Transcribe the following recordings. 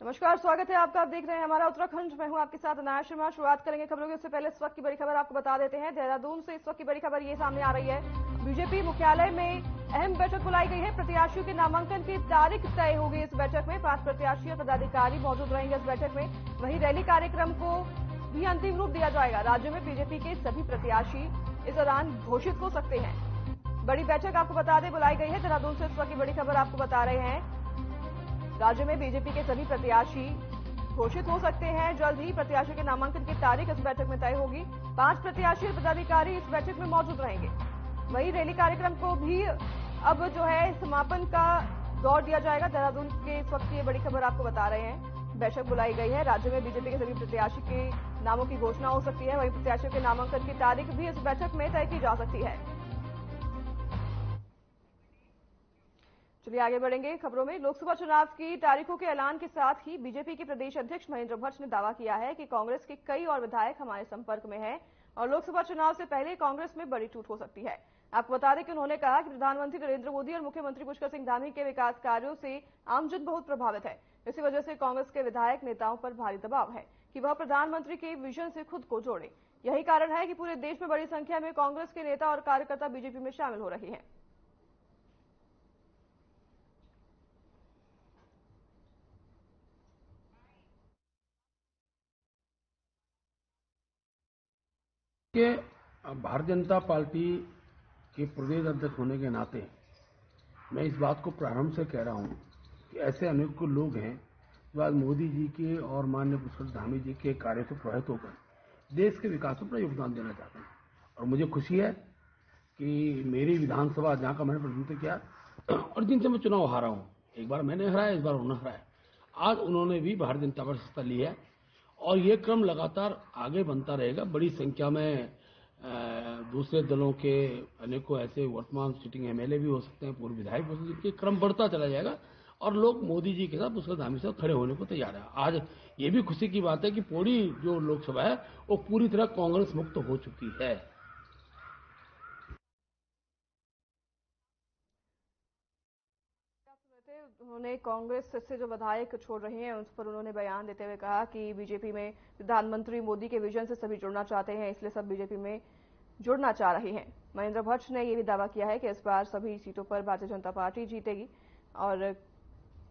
नमस्कार, स्वागत है आपका। आप देख रहे हैं हमारा उत्तराखंड। मैं हूं आपके साथ अनाया शर्मा। शुरुआत करेंगे खबरों की। उससे पहले इस वक्त की बड़ी खबर आपको बता देते हैं। देहरादून से इस वक्त की बड़ी खबर ये सामने आ रही है, बीजेपी मुख्यालय में अहम बैठक बुलाई गई है। प्रत्याशियों के नामांकन की तारीख तय होगी। इस बैठक में 5 प्रत्याशी और पदाधिकारी मौजूद रहेंगे इस बैठक में। वहीं रैली कार्यक्रम को भी अंतिम रूप दिया जाएगा। राज्य में बीजेपी के सभी प्रत्याशी इस दौरान घोषित हो सकते हैं। बड़ी बैठक आपको बता दें बुलाई गई है। देहरादून से इस वक्त की बड़ी खबर आपको बता रहे हैं, राज्य में बीजेपी के सभी प्रत्याशी घोषित हो सकते हैं। जल्द ही प्रत्याशियों के नामांकन की तारीख इस बैठक में तय होगी। 5 प्रत्याशी और पदाधिकारी इस बैठक में मौजूद रहेंगे। वहीं रैली कार्यक्रम को भी अब जो है समापन का दौर दिया जाएगा। देहरादून के इस वक्त की बड़ी खबर आपको बता रहे हैं, बैठक बुलाई गई है। राज्य में बीजेपी के सभी प्रत्याशी के नामों की घोषणा हो सकती है। वहीं प्रत्याशियों के नामांकन की तारीख भी इस बैठक में तय की जा सकती है। चलिए आगे बढ़ेंगे खबरों में। लोकसभा चुनाव की तारीखों के ऐलान के साथ ही बीजेपी के प्रदेश अध्यक्ष महेंद्र भट्ट ने दावा किया है कि कांग्रेस के कई और विधायक हमारे संपर्क में हैं और लोकसभा चुनाव से पहले कांग्रेस में बड़ी टूट हो सकती है। आपको बता दें कि उन्होंने कहा कि प्रधानमंत्री नरेंद्र मोदी और मुख्यमंत्री पुष्कर सिंह धामी के विकास कार्यों से आमजन बहुत प्रभावित है। इसी वजह से कांग्रेस के विधायक नेताओं पर भारी दबाव है कि वह प्रधानमंत्री के विजन से खुद को जोड़े। यही कारण है कि पूरे देश में बड़ी संख्या में कांग्रेस के नेता और कार्यकर्ता बीजेपी में शामिल हो रहे हैं। कि भारतीय जनता पार्टी के प्रदेश अध्यक्ष होने के नाते मैं इस बात को प्रारंभ से कह रहा हूं कि ऐसे अनेकों लोग हैं जो आज मोदी जी के और माननीय पुष्कर धामी जी के कार्य से प्रभावित होकर देश के विकास में अपना योगदान देना चाहते हैं। और मुझे खुशी है कि मेरी विधानसभा, जहाँ का मैंने प्रतिनिधित्व किया और जिनसे मैं चुनाव हारा हूँ, एक बार मैंने हराया, इस बार उन्होंने हराया, आज उन्होंने भी भारतीय जनता पार्टी सत्ता ली है और ये क्रम लगातार आगे बनता रहेगा। बड़ी संख्या में दूसरे दलों के अनेकों ऐसे वर्तमान सिटिंग एमएलए भी हो सकते हैं, पूर्व विधायक हो सकते हैं। ये क्रम बढ़ता चला जाएगा और लोग मोदी जी के साथ, पुष्कर धामी से खड़े होने को तैयार है। आज ये भी खुशी की बात है कि पूरी जो लोकसभा है वो पूरी तरह कांग्रेस मुक्त हो चुकी है। उन्होंने कांग्रेस से जो विधायक छोड़ रहे हैं उस पर उन्होंने बयान देते हुए कहा कि बीजेपी में प्रधानमंत्री मोदी के विजन से सभी जुड़ना चाहते हैं, इसलिए सब बीजेपी में जुड़ना चाह रहे हैं। महेंद्र भट्ट ने यह भी दावा किया है कि इस बार सभी सीटों पर भारतीय जनता पार्टी जीतेगी और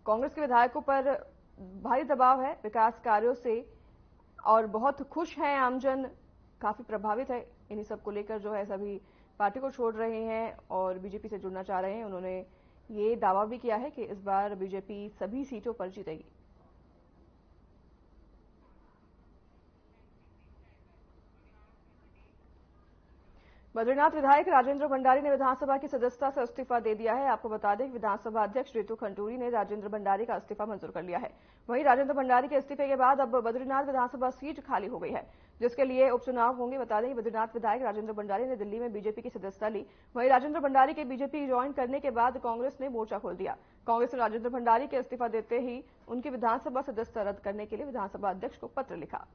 कांग्रेस के विधायकों पर भारी दबाव है विकास कार्यों से और बहुत खुश हैं आमजन, काफी प्रभावित है। इन्हीं सब को लेकर जो है सभी पार्टी को छोड़ रहे हैं और बीजेपी से जुड़ना चाह रहे हैं। उन्होंने ये दावा भी किया है कि इस बार बीजेपी सभी सीटों पर जीतेगी। बद्रीनाथ विधायक राजेंद्र भंडारी ने विधानसभा की सदस्यता से इस्तीफा दे दिया है। आपको बता दें कि विधानसभा अध्यक्ष रितु खंडूरी ने राजेंद्र भंडारी का इस्तीफा मंजूर कर लिया है। वहीं राजेंद्र भंडारी के इस्तीफे के बाद अब बद्रीनाथ विधानसभा सीट खाली हो गई है, जिसके लिए उपचुनाव होंगे। बता दें कि बद्रीनाथ विधायक राजेंद्र भंडारी ने दिल्ली में बीजेपी की सदस्यता ली। वहीं राजेंद्र भंडारी के बीजेपी ज्वाइन करने के बाद कांग्रेस ने मोर्चा खोल दिया। कांग्रेस ने राजेंद्र भंडारी के इस्तीफा देते ही उनकी विधानसभा सदस्यता रद्द करने के लिए विधानसभा अध्यक्ष को पत्र लिखा।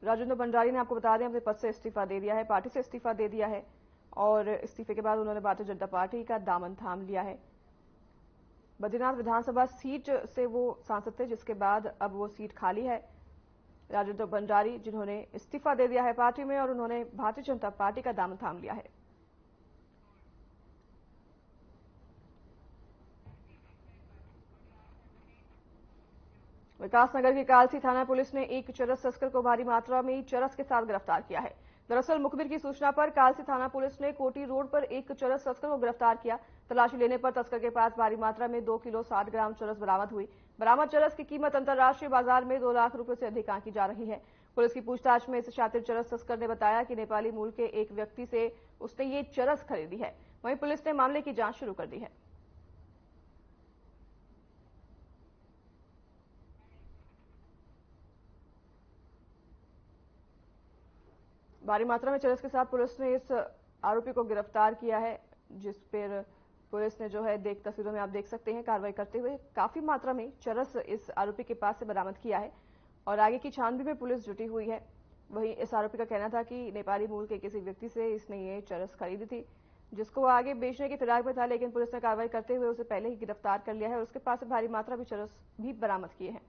राजेंद्र भंडारी ने आपको बता दें अपने पद से इस्तीफा दे दिया है, पार्टी से इस्तीफा दे दिया है और इस्तीफे के बाद उन्होंने भारतीय जनता पार्टी का दामन थाम लिया है। बद्रीनाथ विधानसभा सीट से वो सांसद थे, जिसके बाद अब वो सीट खाली है। राजेंद्र भंडारी जिन्होंने इस्तीफा दे दिया है पार्टी में और उन्होंने भारतीय जनता पार्टी का दामन थाम लिया है। विकासनगर की कालसी थाना पुलिस ने एक चरस तस्कर को भारी मात्रा में चरस के साथ गिरफ्तार किया है। दरअसल मुखबिर की सूचना पर कालसी थाना पुलिस ने कोटी रोड पर एक चरस तस्कर को गिरफ्तार किया। तलाशी लेने पर तस्कर के पास भारी मात्रा में 2 किलो 60 ग्राम चरस बरामद हुई। बरामद चरस की कीमत अंतर्राष्ट्रीय बाजार में 2 लाख रुपए से अधिक आंकी जा रही है। पुलिस की पूछताछ में इस शातिर चरस तस्कर ने बताया कि नेपाली मूल के एक व्यक्ति से उसने ये चरस खरीदी है। वहीं पुलिस ने मामले की जांच शुरू कर दी है। भारी मात्रा में चरस के साथ पुलिस ने इस आरोपी को गिरफ्तार किया है, जिस पर पुलिस ने जो है तस्वीरों में आप देख सकते हैं कार्रवाई करते हुए काफी मात्रा में चरस इस आरोपी के पास से बरामद किया है और आगे की छानबीन में पुलिस जुटी हुई है। वहीं इस आरोपी का कहना था कि नेपाली मूल के किसी व्यक्ति से इसने ये चरस खरीदी थी, जिसको वो आगे बेचने की फिराक में था, लेकिन पुलिस ने कार्रवाई करते हुए उसे पहले ही गिरफ्तार कर लिया है और उसके पास से भारी मात्रा में चरस भी बरामद किए हैं।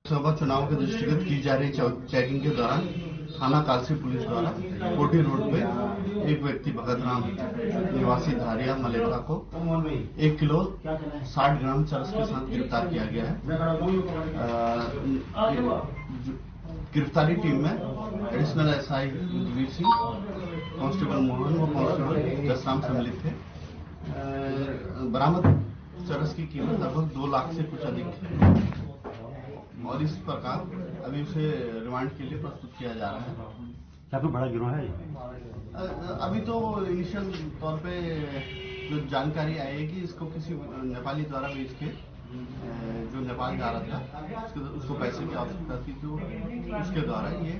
लोकसभा चुनाव के दृष्टिगत की जा रही चेकिंग के दौरान थाना कालसी पुलिस द्वारा कोठी रोड पे एक व्यक्ति भगत राम निवासी धारिया मलेखा को 1 किलो 60 ग्राम चरस के साथ गिरफ्तार किया गया है। गिरफ्तारी टीम में additional SI Veer Singh, constable Mohan व कांस्टेबल जसराम सम्मिलित थे। बरामद चरस की कीमत लगभग 2 लाख से कुछ अधिक है और इस प्रकार अभी उसे रिमांड के लिए प्रस्तुत किया जा रहा है। क्या कोई बड़ा गिरोह है? अभी तो इनिशियल तौर पे जो जानकारी आई है कि इसको किसी नेपाली द्वारा बेच के जो नेपाल जा रहा था उसको पैसे की आवश्यकता थी, तो उसके द्वारा ये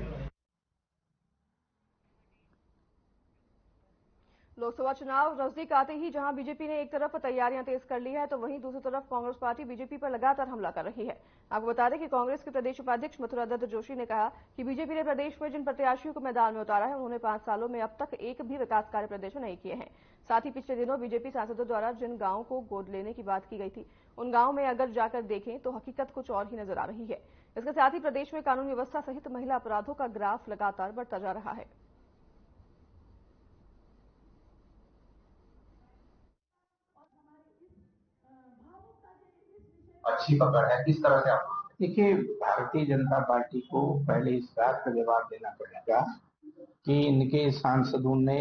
लोकसभा चुनाव नजदीक आते ही जहां बीजेपी ने एक तरफ तैयारियां तेज कर ली है, तो वहीं दूसरी तरफ कांग्रेस पार्टी बीजेपी पर लगातार हमला कर रही है। आपको बता दें कि कांग्रेस के प्रदेश उपाध्यक्ष मथुरा दत्त जोशी ने कहा कि बीजेपी ने प्रदेश में जिन प्रत्याशियों को मैदान में उतारा है, उन्होंने 5 सालों में अब तक एक भी विकास कार्य प्रदेश में नहीं किए हैं। साथ ही पिछले दिनों बीजेपी सांसदों द्वारा जिन गांवों को गोद लेने की बात की गई थी, उन गांवों में अगर जाकर देखें तो हकीकत कुछ और ही नजर आ रही है। इसके साथ ही प्रदेश में कानून व्यवस्था सहित महिला अपराधों का ग्राफ लगातार बढ़ता जा रहा है। अच्छी पकड़ है। किस तरह से आप देखिए, भारतीय जनता पार्टी को पहले इस बात का जवाब देना पड़ेगा कि इनके सांसदों ने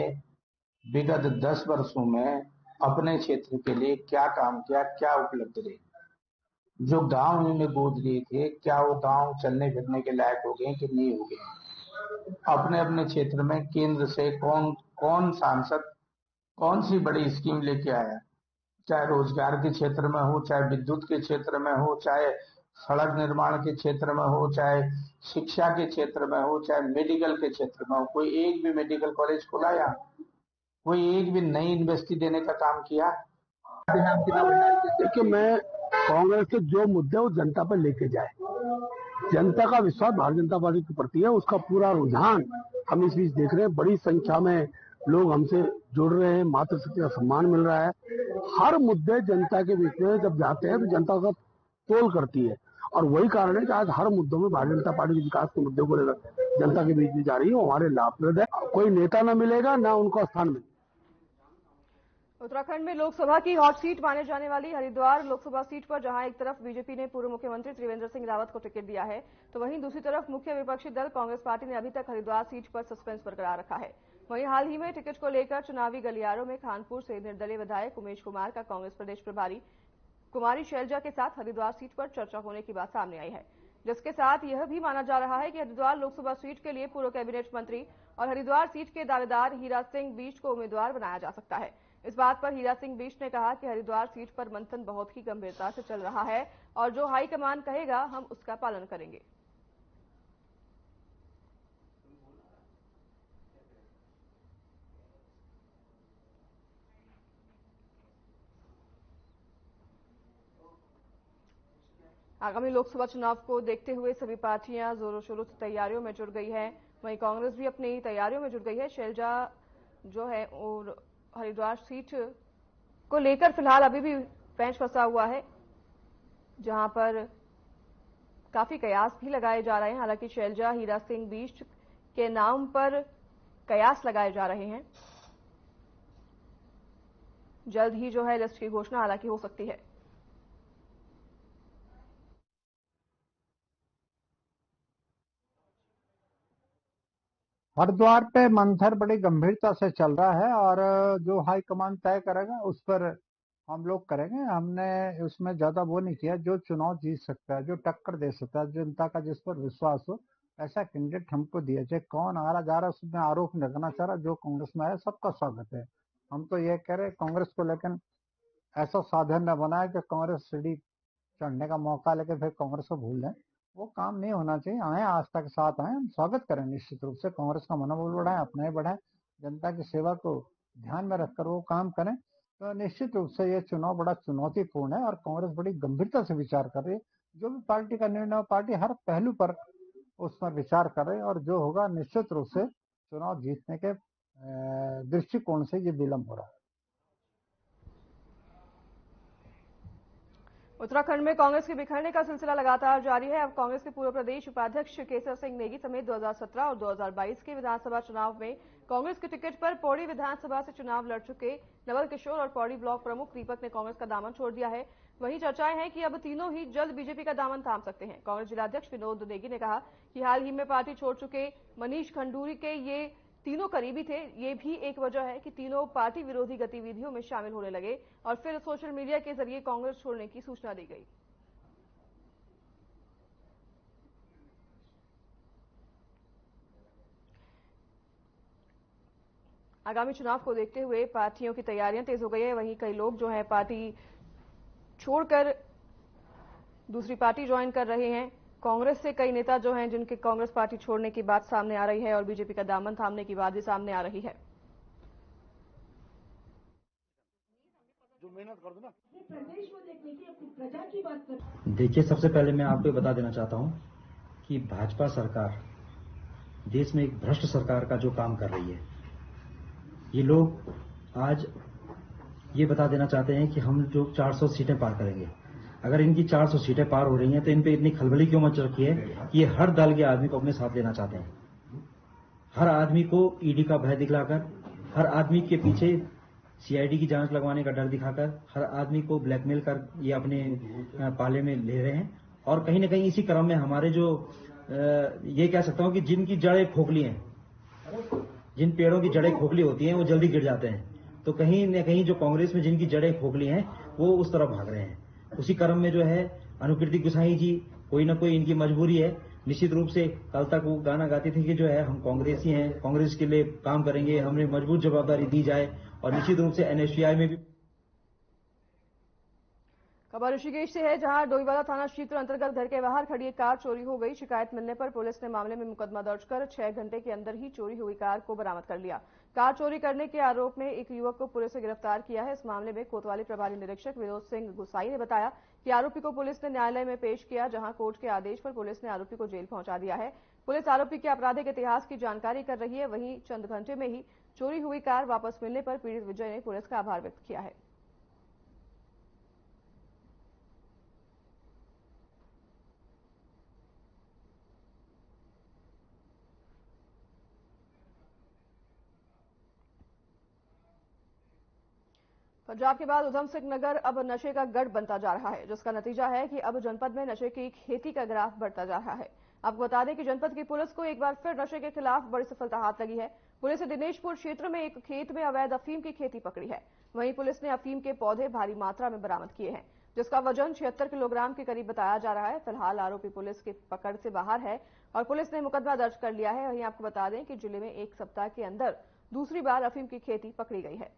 विगत 10 वर्षों में अपने क्षेत्र के लिए क्या काम किया, क्या उपलब्धि रही। जो गांव इन्होंने गोद लिए थे, क्या वो गांव चलने फिरने के लायक हो गए कि नहीं हो गए। अपने अपने क्षेत्र में केंद्र से कौन कौन सांसद कौन सी बड़ी स्कीम लेके आया, चाहे रोजगार के क्षेत्र में हो, चाहे विद्युत के क्षेत्र में हो, चाहे सड़क निर्माण के क्षेत्र में हो, चाहे शिक्षा के क्षेत्र में हो, चाहे मेडिकल के क्षेत्र में हो। कोई एक भी मेडिकल कॉलेज खोला या कोई एक भी नई यूनिवर्सिटी देने का काम किया? देखिए, मैं कांग्रेस के जो मुद्दे वो जनता पर लेके जाए, जनता का विश्वास भारतीय जनता पार्टी के प्रति है, उसका पूरा रुझान हम इस बीच देख रहे हैं। बड़ी संख्या में लोग हमसे जुड़ रहे हैं, मातृशक्ति का सम्मान मिल रहा है। हर मुद्दे जनता के बीच में जब जाते हैं तो जनता का तोल करती है, और वही कारण है कि आज हर मुद्दों में भारतीय जनता पार्टी विकास के मुद्दे को लेकर जनता के बीच में जा रही है। हमारे लाभप्रद है, कोई नेता न मिलेगा ना उनको स्थान मिलेगा। उत्तराखंड में लोकसभा की हॉट सीट माने जाने वाली हरिद्वार लोकसभा सीट पर जहां एक तरफ बीजेपी ने पूर्व मुख्यमंत्री त्रिवेंद्र सिंह रावत को टिकट दिया है, तो वहीं दूसरी तरफ मुख्य विपक्षी दल कांग्रेस पार्टी ने अभी तक हरिद्वार सीट पर सस्पेंस बरकरार रखा है। वहीं हाल ही में टिकट को लेकर चुनावी गलियारों में खानपुर से निर्दलीय विधायक उमेश कुमार का कांग्रेस प्रदेश प्रभारी कुमारी शैलजा के साथ हरिद्वार सीट पर चर्चा होने की बात सामने आई है, जिसके साथ यह भी माना जा रहा है कि हरिद्वार लोकसभा सीट के लिए पूर्व कैबिनेट मंत्री और हरिद्वार सीट के दावेदार हीरा सिंह बीष्ट को उम्मीदवार बनाया जा सकता है। इस बात पर हीरा सिंह बीष्ट ने कहा कि हरिद्वार सीट पर मंथन बहुत ही गंभीरता से चल रहा है और जो हाईकमान कहेगा हम उसका पालन करेंगे। आगामी लोकसभा चुनाव को देखते हुए सभी पार्टियां जोरों शोरों से तैयारियों में जुट गई है। वहीं कांग्रेस भी अपनी तैयारियों में जुट गई है। शैलजा जो है और हरिद्वार सीट को लेकर फिलहाल अभी भी पेंच फंसा हुआ है, जहां पर काफी कयास भी लगाए जा रहे हैं। हालांकि शैलजा हीरा सिंह बीष्ट के नाम पर कयास लगाए जा रहे हैं। जल्द ही जो है लिस्ट की घोषणा हालांकि हो सकती है। हरिद्वार पे मंथन बड़ी गंभीरता से चल रहा है और जो हाईकमान तय करेगा उस पर हम लोग करेंगे। हमने उसमें ज्यादा वो नहीं किया। जो चुनाव जीत सकता है, जो टक्कर दे सकता है, जनता का जिस पर विश्वास हो, ऐसा कैंडिडेट हमको दिया जाए। कौन आ रहा जा रहा उसमें आरोप नहीं लगना चाह रहा। जो कांग्रेस में आया सबका स्वागत है। हम तो ये कह रहे कांग्रेस को, लेकिन ऐसा साधन न बनाए कि कांग्रेस सीढ़ी चढ़ने का मौका लेके फिर कांग्रेस को भूल जाए, वो काम नहीं होना चाहिए। आए, आस्था के साथ आए, हम स्वागत करें निश्चित रूप से, कांग्रेस का मनोबल बढ़ाएं, अपने बढ़ाएं, जनता की सेवा को ध्यान में रखकर वो काम करें। तो निश्चित रूप से ये चुनाव बड़ा चुनौतीपूर्ण है और कांग्रेस बड़ी गंभीरता से विचार कर रही है। जो भी पार्टी का निर्णय हो, पार्टी हर पहलू पर उस पर विचार कर रही है और जो होगा निश्चित रूप से चुनाव जीतने के दृष्टिकोण से ये विलंब हो रहा है। उत्तराखंड में कांग्रेस के बिखरने का सिलसिला लगातार जारी है। अब कांग्रेस के पूर्व प्रदेश उपाध्यक्ष केसर सिंह नेगी समेत 2017 और 2022 के विधानसभा चुनाव में कांग्रेस के टिकट पर पौड़ी विधानसभा से चुनाव लड़ चुके नवल किशोर और पौड़ी ब्लॉक प्रमुख दीपक ने कांग्रेस का दामन छोड़ दिया है। वहीं चर्चाएं हैं कि अब तीनों ही जल्द बीजेपी का दामन थाम सकते हैं। कांग्रेस जिलाध्यक्ष विनोद नेगी ने कहा कि हाल ही में पार्टी छोड़ चुके मनीष खंडूरी के ये तीनों करीबी थे। ये भी एक वजह है कि तीनों पार्टी विरोधी गतिविधियों में शामिल होने लगे और फिर सोशल मीडिया के जरिए कांग्रेस छोड़ने की सूचना दी गई। आगामी चुनाव को देखते हुए पार्टियों की तैयारियां तेज हो गई है। वहीं कई लोग जो है पार्टी छोड़कर दूसरी पार्टी ज्वाइन कर रहे हैं। कांग्रेस से कई नेता जो हैं जिनके कांग्रेस पार्टी छोड़ने की बात सामने आ रही है और बीजेपी का दामन थामने की बात भी सामने आ रही है। देखिए, सबसे पहले मैं आपको बता देना चाहता हूं कि भाजपा सरकार देश में एक भ्रष्ट सरकार का जो काम कर रही है, ये लोग आज ये बता देना चाहते हैं कि हम जो 400 सीटें पार करेंगे। अगर इनकी 400 सीटें पार हो रही हैं तो इन पे इतनी खलबली क्यों मच रखी है कि ये हर दल के आदमी को अपने साथ लेना चाहते हैं। हर आदमी को ईडी का भय दिखलाकर, हर आदमी के पीछे सीआईडी की जांच लगवाने का डर दिखाकर, हर आदमी को ब्लैकमेल कर ये अपने पाले में ले रहे हैं। और कहीं ना कहीं इसी क्रम में हमारे जो ये कह सकता हूं कि जिनकी जड़ें खोखली हैं, जिन पेड़ों की जड़ें खोखली होती हैं वो जल्दी गिर जाते हैं। तो कहीं न कहीं जो कांग्रेस में जिनकी जड़ें खोखली हैं वो उस तरफ भाग रहे हैं। उसी क्रम में जो है अनुकीर्ति गुसाई जी, कोई ना कोई इनकी मजबूरी है। निश्चित रूप से कल तक वो गाना गाती थी कि जो है हम कांग्रेसी हैं, कांग्रेस के लिए काम करेंगे, हमें मजबूत जवाबदारी दी जाए। और निश्चित रूप से एनएसयूआई में भी खबर ऋषिकेश से है, जहां डोईवाला थाना क्षेत्र अंतर्गत घर के बाहर खड़ी एक कार चोरी हो गई। शिकायत मिलने पर पुलिस ने मामले में मुकदमा दर्ज कर 6 घंटे के अंदर ही चोरी हुई कार को बरामद कर लिया। कार चोरी करने के आरोप में एक युवक को पुलिस ने गिरफ्तार किया है। इस मामले में कोतवाली प्रभारी निरीक्षक विनोद सिंह गुसाई ने बताया कि आरोपी को पुलिस ने न्यायालय में पेश किया, जहां कोर्ट के आदेश पर पुलिस ने आरोपी को जेल पहुंचा दिया है। पुलिस आरोपी के आपराधिक इतिहास की जानकारी कर रही है। वहीं चंद घंटे में ही चोरी हुई कार वापस मिलने पर पीड़ित विजय ने पुलिस का आभार व्यक्त किया है। पंजाब के बाद उधम सिंह नगर अब नशे का गढ़ बनता जा रहा है, जिसका नतीजा है कि अब जनपद में नशे की खेती का ग्राफ बढ़ता जा रहा है। आपको बता दें कि जनपद की पुलिस को एक बार फिर नशे के खिलाफ बड़ी सफलता हाथ लगी है। पुलिस ने दिनेशपुर क्षेत्र में एक खेत में अवैध अफीम की खेती पकड़ी है। वहीं पुलिस ने अफीम के पौधे भारी मात्रा में बरामद किए हैं, जिसका वजन 76 किलोग्राम के करीब बताया जा रहा है। फिलहाल आरोपी पुलिस की पकड़ से बाहर है और पुलिस ने मुकदमा दर्ज कर लिया है। वहीं आपको बता दें कि जिले में एक सप्ताह के अंदर दूसरी बार अफीम की खेती पकड़ी गई है।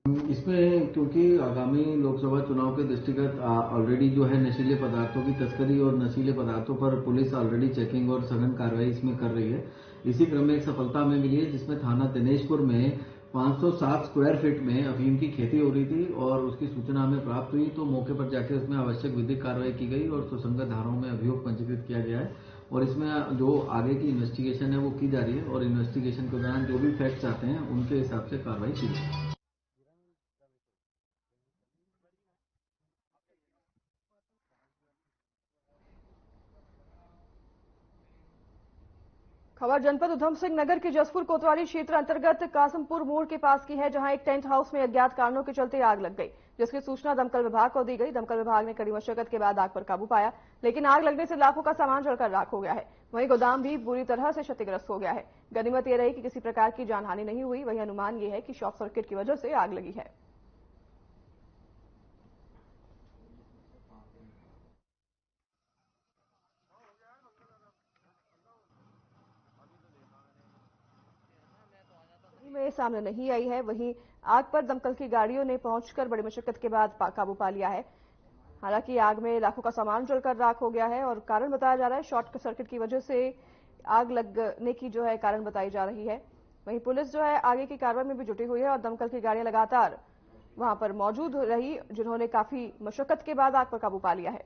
इसमें क्योंकि आगामी लोकसभा चुनाव के दृष्टिगत ऑलरेडी जो है नशीले पदार्थों की तस्करी और नशीले पदार्थों पर पुलिस ऑलरेडी चेकिंग और सघन कार्रवाई इसमें कर रही है। इसी क्रम में एक सफलता हमें मिली है, जिसमें थाना दिनेशपुर में 507 स्क्वायर फीट में अफीम की खेती हो रही थी और उसकी सूचना हमें प्राप्त हुई, तो मौके पर जाकर उसमें आवश्यक विधिक कार्रवाई की गई और सुसंगत धाराओं में अभियोग पंजीकृत किया गया है। और इसमें जो आगे की इन्वेस्टिगेशन है वो की जा रही है और इन्वेस्टिगेशन के दौरान जो भी फैक्ट्स आते हैं उनके हिसाब से कार्रवाई की जाएगी। खबर जनपद उधम सिंह नगर के जसपुर कोतवाली क्षेत्र अंतर्गत कासमपुर मोड़ के पास की है, जहां एक टेंट हाउस में अज्ञात कारणों के चलते आग लग गई, जिसकी सूचना दमकल विभाग को दी गई। दमकल विभाग ने कड़ी मशक्कत के बाद आग पर काबू पाया, लेकिन आग लगने से लाखों का सामान जलकर राख हो गया है। वहीं गोदाम भी बुरी तरह से क्षतिग्रस्त हो गया है। गनीमत यह रही कि किसी प्रकार की जानहानि नहीं हुई। वहीं अनुमान यह है कि शॉर्ट सर्किट की वजह से आग लगी है। सामने नहीं आई है। वहीं आग पर दमकल की गाड़ियों ने पहुंचकर बड़ी मशक्कत के बाद काबू पा लिया है। हालांकि आग में लाखों का सामान जलकर राख हो गया है और कारण बताया जा रहा है शॉर्ट सर्किट की वजह से आग लगने की जो है कारण बताई जा रही है। वहीं पुलिस जो है आगे की कार्रवाई में भी जुटी हुई है और दमकल की गाड़ियां लगातार वहां पर मौजूद रही, जिन्होंने काफी मशक्कत के बाद आग पर काबू पा लिया है।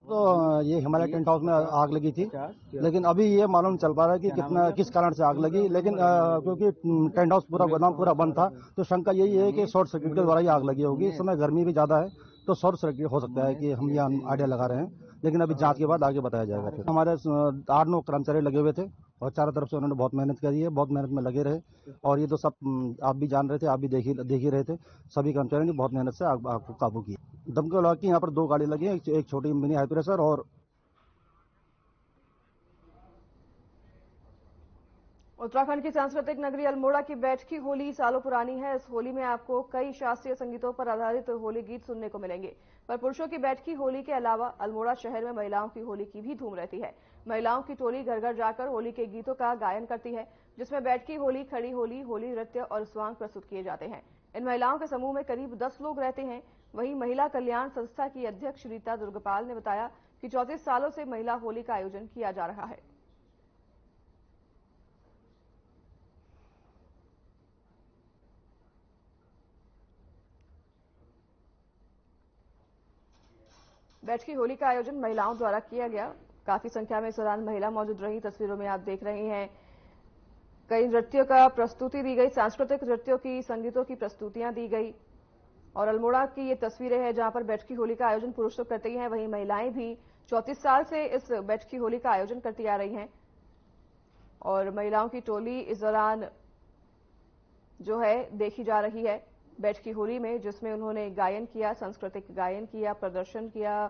तो ये हमारे टेंट हाउस में आग लगी थी, लेकिन अभी ये मालूम चल पा रहा है कि किस कारण से आग लगी। लेकिन क्योंकि टेंट हाउस पूरा गोदाम पूरा बंद था, तो शंका यही है कि शॉर्ट सर्किट के द्वारा ही आग लगी होगी। इस समय गर्मी भी ज्यादा है, तो शॉर्ट सर्किट हो सकता है कि हम ये आइडिया लगा रहे हैं, लेकिन अभी जांच के बाद आगे बताया जाएगा। फिर हमारे 8-9 कर्मचारी लगे हुए थे और चारों तरफ से उन्होंने बहुत मेहनत करी है, बहुत मेहनत में लगे रहे। और ये तो सब आप भी जान रहे थे, आप भी देख ही रहे थे, सभी कर्मचारियों ने बहुत मेहनत से आग को काबू किया। दमकल विभाग की यहाँ पर 2 गाड़ी लगी है, एक छोटी मिनी हाई प्रेशर और उत्तराखंड की सांस्कृतिक नगरी अल्मोड़ा की बैठकी होली सालों पुरानी है। इस होली में आपको कई शास्त्रीय संगीतों पर आधारित होली गीत सुनने को मिलेंगे, पर पुरुषों की बैठकी होली के अलावा अल्मोड़ा शहर में महिलाओं की होली की भी धूम रहती है। महिलाओं की टोली घर घर जाकर होली के गीतों का गायन करती है, जिसमें बैठकी होली, खड़ी होली, होली नृत्य और स्वांग प्रस्तुत किए जाते हैं। इन महिलाओं के समूह में करीब 10 लोग रहते हैं। वहीं महिला कल्याण संस्था की अध्यक्ष रीता दुर्गपाल ने बताया कि 34 सालों से महिला होली का आयोजन किया जा रहा है। बैठकी होली का आयोजन महिलाओं द्वारा किया गया। काफी संख्या में इस दौरान महिला मौजूद रही। तस्वीरों में आप देख रहे हैं कई नृत्यों का प्रस्तुति दी गई, सांस्कृतिक नृत्यों की, संगीतों की प्रस्तुतियां दी गई। और अल्मोड़ा की ये तस्वीरें हैं जहां पर बैठकी होली का आयोजन पुरुष तो करते ही हैं, वहीं महिलाएं भी 34 साल से इस बैठकी होली का आयोजन करती आ रही हैं। और महिलाओं की टोली इस दौरान जो है देखी जा रही है बैठकी होली में, जिसमें उन्होंने गायन किया, सांस्कृतिक गायन किया, प्रदर्शन किया,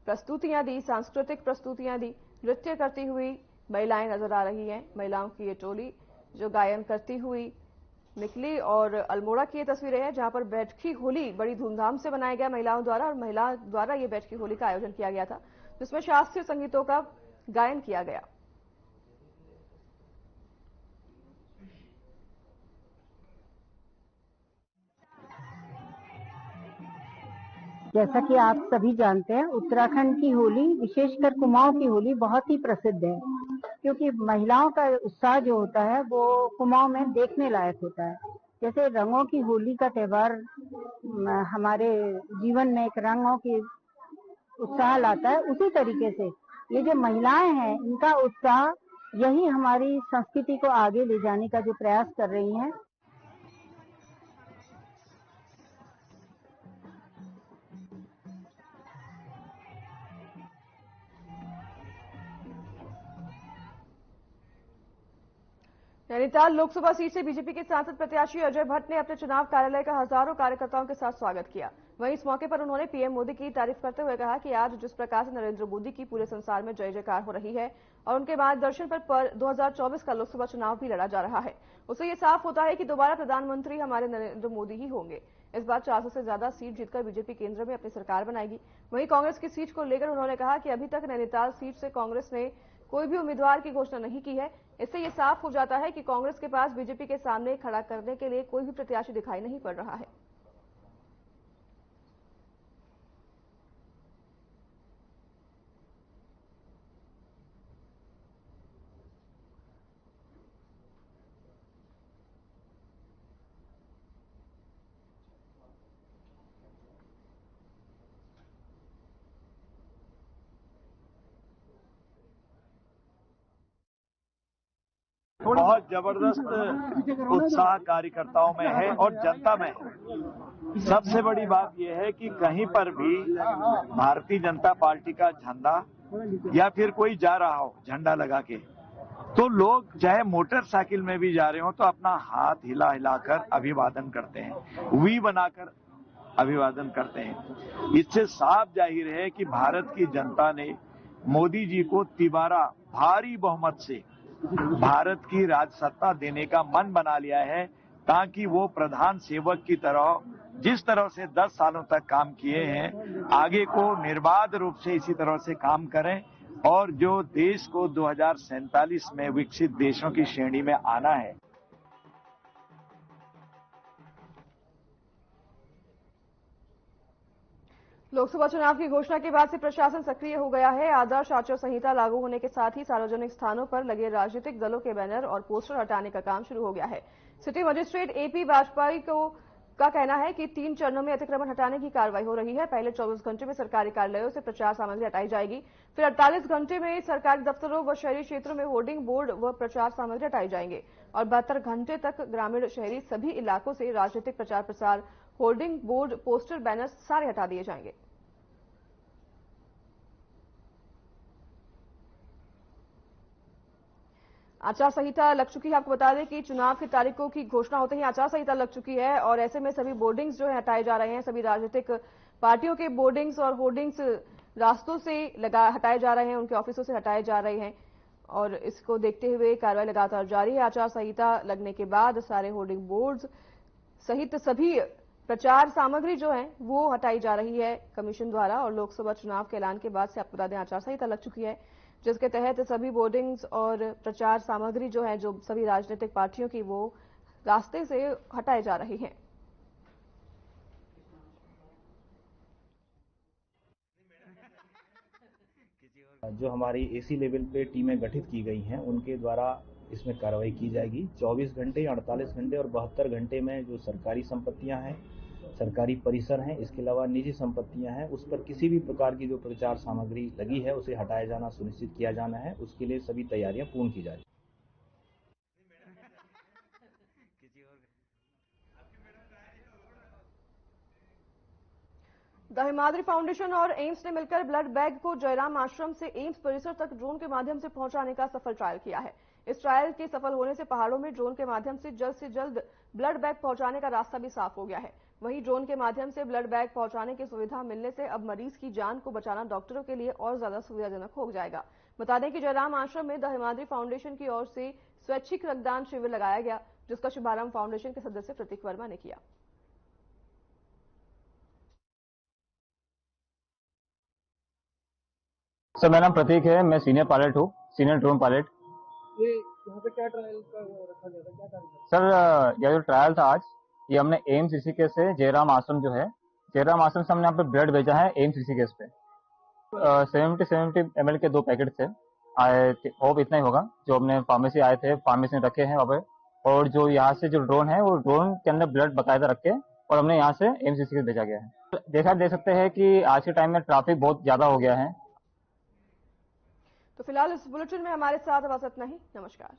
प्रस्तुतियां दी, सांस्कृतिक प्रस्तुतियां दी। नृत्य करती हुई महिलाएं नजर आ रही हैं। महिलाओं की ये टोली जो गायन करती हुई निकली। और अल्मोड़ा की ये तस्वीरें हैं जहां पर बैठकी होली बड़ी धूमधाम से मनाया गया महिलाओं द्वारा, और महिला द्वारा ये बैठकी होली का आयोजन किया गया था, जिसमें शास्त्रीय संगीतों का गायन किया गया। जैसा कि आप सभी जानते हैं, उत्तराखंड की होली, विशेषकर कुमाऊं की होली बहुत ही प्रसिद्ध है, क्योंकि महिलाओं का उत्साह जो होता है वो कुमाऊं में देखने लायक होता है। जैसे रंगों की होली का त्योहार हमारे जीवन में एक रंगों की उत्साह लाता है, उसी तरीके से ये जो महिलाएं हैं इनका उत्साह यही हमारी संस्कृति को आगे ले जाने का जो प्रयास कर रही हैं। नैनीताल लोकसभा सीट से बीजेपी के सांसद प्रत्याशी अजय भट्ट ने अपने चुनाव कार्यालय का हजारों कार्यकर्ताओं के साथ स्वागत किया। वहीं इस मौके पर उन्होंने पीएम मोदी की तारीफ करते हुए कहा कि आज जिस प्रकार से नरेंद्र मोदी की पूरे संसार में जय जयकार हो रही है और उनके मार्गदर्शन पर 2024 का लोकसभा चुनाव भी लड़ा जा रहा है, उससे ये साफ होता है कि दोबारा प्रधानमंत्री हमारे नरेंद्र मोदी ही होंगे। इस बार 400 से ज्यादा सीट जीतकर बीजेपी केंद्र में अपनी सरकार बनाएगी। वहीं कांग्रेस की सीट को लेकर उन्होंने कहा कि अभी तक नैनीताल सीट से कांग्रेस ने कोई भी उम्मीदवार की घोषणा नहीं की है। इससे ये साफ हो जाता है कि कांग्रेस के पास बीजेपी के सामने खड़ा करने के लिए कोई भी प्रत्याशी दिखाई नहीं पड़ रहा है। बहुत जबरदस्त उत्साह कार्यकर्ताओं में है और जनता में है। सबसे बड़ी बात यह है कि कहीं पर भी भारतीय जनता पार्टी का झंडा या फिर कोई जा रहा हो झंडा लगा के, तो लोग चाहे मोटरसाइकिल में भी जा रहे हो तो अपना हाथ हिला हिलाकर अभिवादन करते हैं, वी बनाकर अभिवादन करते हैं। इससे साफ जाहिर है कि भारत की जनता ने मोदी जी को तिबारा भारी बहुमत से भारत की राज सत्ता देने का मन बना लिया है, ताकि वो प्रधान सेवक की तरह जिस तरह से 10 सालों तक काम किए हैं, आगे को निर्बाध रूप से इसी तरह से काम करें और जो देश को 2047 में विकसित देशों की श्रेणी में आना है। लोकसभा चुनाव की घोषणा के बाद से प्रशासन सक्रिय हो गया है। आदर्श आचार संहिता लागू होने के साथ ही सार्वजनिक स्थानों पर लगे राजनीतिक दलों के बैनर और पोस्टर हटाने का काम शुरू हो गया है। सिटी मजिस्ट्रेट एपी वाजपेयी का कहना है कि 3 चरणों में अतिक्रमण हटाने की कार्रवाई हो रही है। पहले 24 घंटे में सरकारी कार्यालयों से प्रचार सामग्री हटाई जाएगी, फिर 48 घंटे में सरकारी दफ्तरों व शहरी क्षेत्रों में होर्डिंग बोर्ड व प्रचार सामग्री हटाई जाएंगे और 72 घंटे तक ग्रामीण शहरी सभी इलाकों से राजनीतिक प्रचार प्रसार, होर्डिंग बोर्ड, पोस्टर, बैनर सारे हटा दिए जाएंगे। आचार संहिता लग चुकी है। आपको बता दें कि चुनाव की तारीखों की घोषणा होते ही आचार संहिता लग चुकी है और ऐसे में सभी बोर्डिंग्स जो है हटाए जा रहे हैं। सभी राजनीतिक पार्टियों के बोर्डिंग्स और होर्डिंग्स रास्तों से हटाए जा रहे हैं, उनके ऑफिसों से हटाए जा रहे हैं और इसको देखते हुए कार्रवाई लगातार जारी है। आचार संहिता लगने के बाद सारे होर्डिंग बोर्ड्स सहित सभी प्रचार सामग्री जो है वो हटाई जा रही है कमीशन द्वारा और लोकसभा चुनाव के ऐलान के बाद से आपको बता दें आचार संहिता लग चुकी है, जिसके तहत सभी बोर्डिंग्स और प्रचार सामग्री जो है जो सभी राजनीतिक पार्टियों की वो रास्ते से हटाए जा रही हैं। जो हमारी एसी लेवल पे टीमें गठित की गई हैं उनके द्वारा इसमें कार्रवाई की जाएगी। 24 घंटे, 48 घंटे और 72 घंटे में जो सरकारी संपत्तियां हैं, सरकारी परिसर हैं, इसके अलावा निजी संपत्तियां हैं, उस पर किसी भी प्रकार की जो प्रचार सामग्री लगी है उसे हटाया जाना सुनिश्चित किया जाना है। उसके लिए सभी तैयारियां पूर्ण की जा रही हैं। द हिमाद्री फाउंडेशन और एम्स ने मिलकर ब्लड बैग को जयराम आश्रम से एम्स परिसर तक ड्रोन के माध्यम से पहुंचाने का सफल ट्रायल किया है। इस ट्रायल के सफल होने से पहाड़ों में ड्रोन के माध्यम से जल्द ब्लड बैग पहुंचाने का रास्ता भी साफ हो गया है। वहीं ड्रोन के माध्यम से ब्लड बैग पहुंचाने की सुविधा मिलने से अब मरीज की जान को बचाना डॉक्टरों के लिए और ज्यादा सुविधाजनक हो जाएगा। बता दें कि जयराम आश्रम में द हिमाद्री फाउंडेशन की ओर से स्वैच्छिक रक्तदान शिविर लगाया गया, जिसका शुभारंभ फाउंडेशन के सदस्य प्रतीक वर्मा ने किया। सर, मेरा नाम प्रतीक है, मैं सीनियर पायलट हूँ, सीनियर ड्रोन पायलट। ये यहाँ पे क्या ट्रायल का रखा गया था, क्या कार्य? सर, यह जो ट्रायल था आज, ये हमने एम्स ऋषिकेश से जयराम आश्रम जो है, जयराम आश्रम से हमने यहाँ पे ब्लड भेजा है एम्स ऋषिकेश पे। 70 ml के 2 पैकेट थे, होप इतना ही होगा। जो हमने फार्मेसी आए थे, फार्मेसी ने रखे हैं वहाँ पे, और जो यहाँ से जो ड्रोन है वो ड्रोन के अंदर ब्लड बाकायदा रख के और हमने यहाँ से एम्स ऋषिकेश भेजा गया है। देख सकते हैं कि आज के टाइम में ट्रैफिक बहुत ज्यादा हो गया है। तो फिलहाल इस बुलेटिन में हमारे साथ बस इतना ही। नमस्कार।